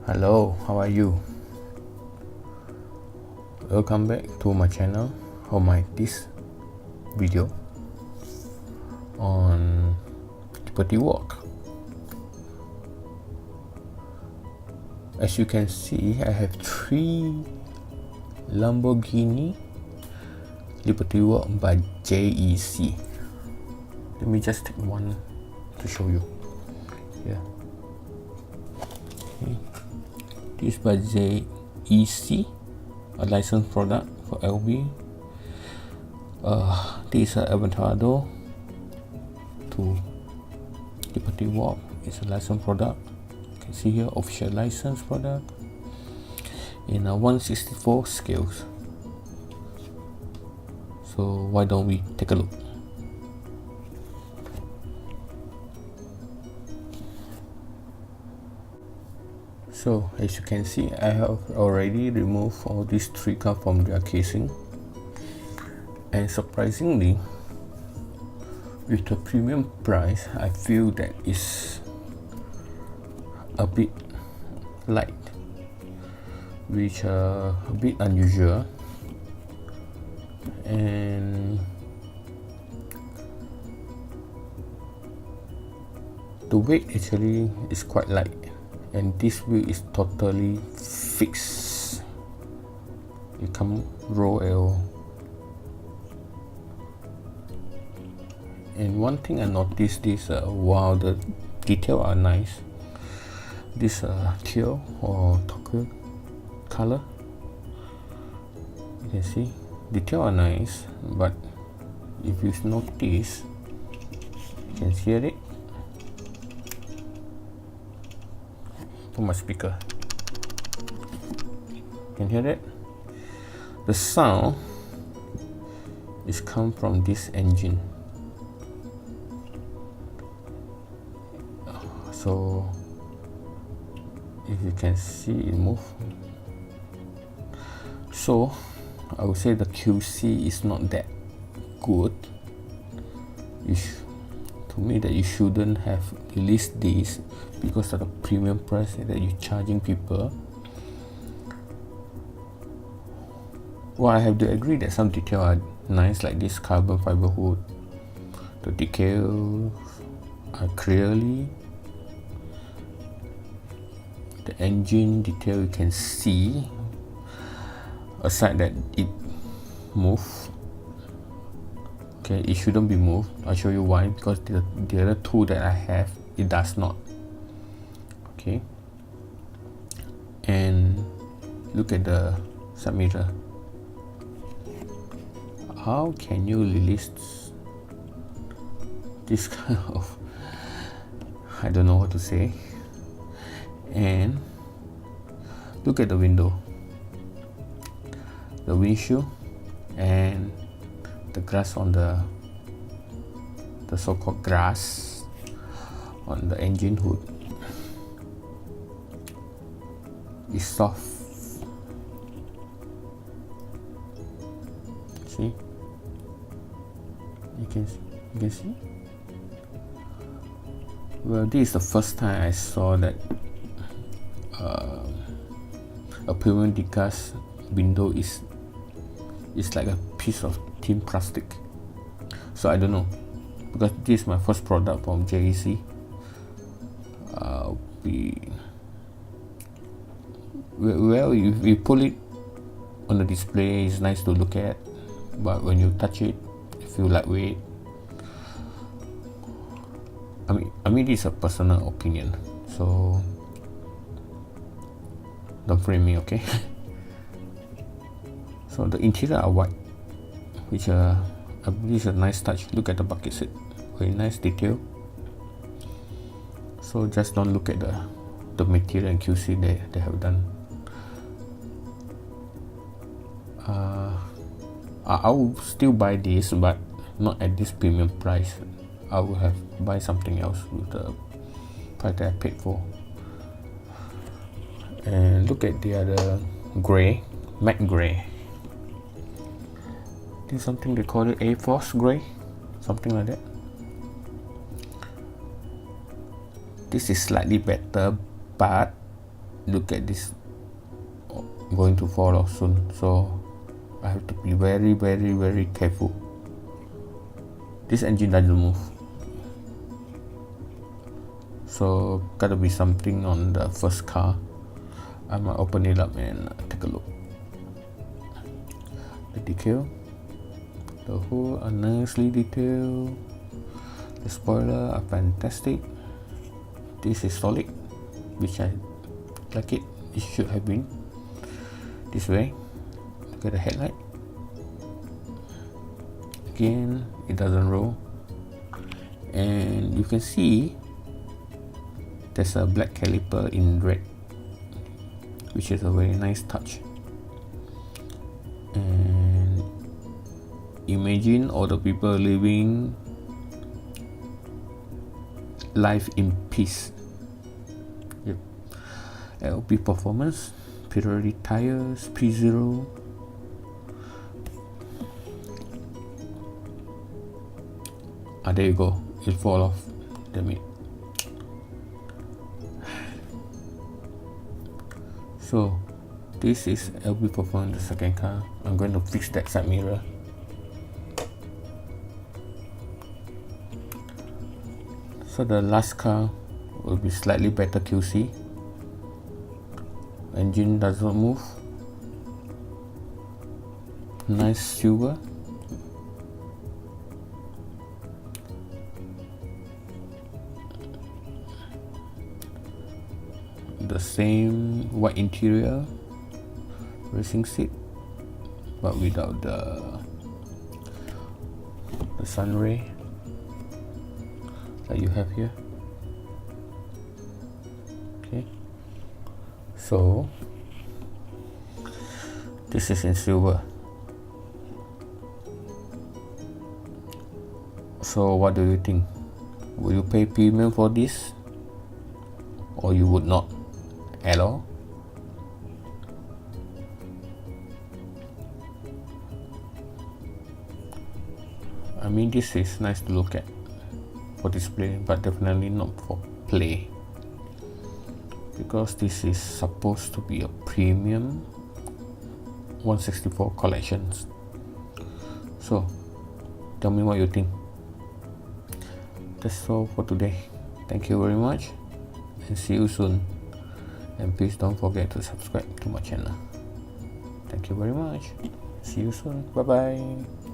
Hello, how are you? Welcome back to my channel or this video on Liberty Walk. As you can see, I have 3 Lamborghini Liberty Walk by JEC. Let me just take one to show you. Yeah. Okay. This by JEC, a licensed product for LB. This is an Aventador to Liberty Walk. It's a licensed product. You can see here, official licensed product in a 1/64 scales. So why don't we take a look? So as you can see, I have already removed all these 3 cars from their casing, and surprisingly, with the premium price, I feel that it's a bit light, which a bit unusual, and the weight actually is quite light. And this wheel is totally fixed. You can't roll at all. And one thing I noticed is, wow, the detail are nice. This teal or turquoise color, you can see detail are nice, but if you notice, you can hear it. For my speaker, can hear that? The sound is come from this engine. So if you can see it move, so I would say the QC is not that good. To me, that you shouldn't have released this because of the premium price that you're charging people. Well, I have to agree that some details are nice, like this carbon fiber hood. The decals are clearly. The engine detail you can see, aside that it moves. Okay, it shouldn't be moved. I'll show you why. Because the other 2 that I have, it does not. Okay, and look at the side mirror. How can you release this kind of, I don't know what to say. And look at the window, the windshield, and the grass on the so-called grass on the engine hood is soft. See, you can see. Well, this is the first time I saw that a premium decals window is like a piece of thin plastic. So I don't know, because this is my first product from JEC. Well, if you pull it on the display, it's nice to look at, but when you touch it, you feel lightweight. I mean, this is a personal opinion, so don't frame me, okay? So the interior are white, which I believe is a nice touch. Look at the bucket seat, very nice detail. So just don't look at the material and QC they have done. I will still buy this, but not at this premium price. I will have buy something else with the price that I paid for. And look at the other gray, matte gray. This is something they call it Air Force gray, something like that. This is slightly better, but look at this going to fall off soon, so I have to be very careful. This engine doesn't move, so gotta be something on the first car. I'm gonna open it up and take a look. The decal, the hood are nicely detailed. The spoiler are fantastic. This is solid, which I like it. It should have been this way. Look at the headlight. Again, it doesn't roll, and you can see there's a black caliper in red, which is a very nice touch. And imagine all the people living life in peace. Yep. LP performance, Pirelli tires, P0. There you go, it fall off. Damn it. So this is LB performance, the second car. I'm going to fix that side mirror. So the last car will be slightly better QC. Engine does not move. Nice silver. The same white interior, racing seat, but without the sun ray that you have here. Okay, so this is in silver. So what do you think? Will you pay premium for this, or you would not at all? I mean, this is nice to look at for display, but definitely not for play, because this is supposed to be a premium 164 collections. So tell me what you think. That's all for today. Thank you very much, and see you soon. And please don't forget to subscribe to my channel. Thank you very much. See you soon. Bye bye.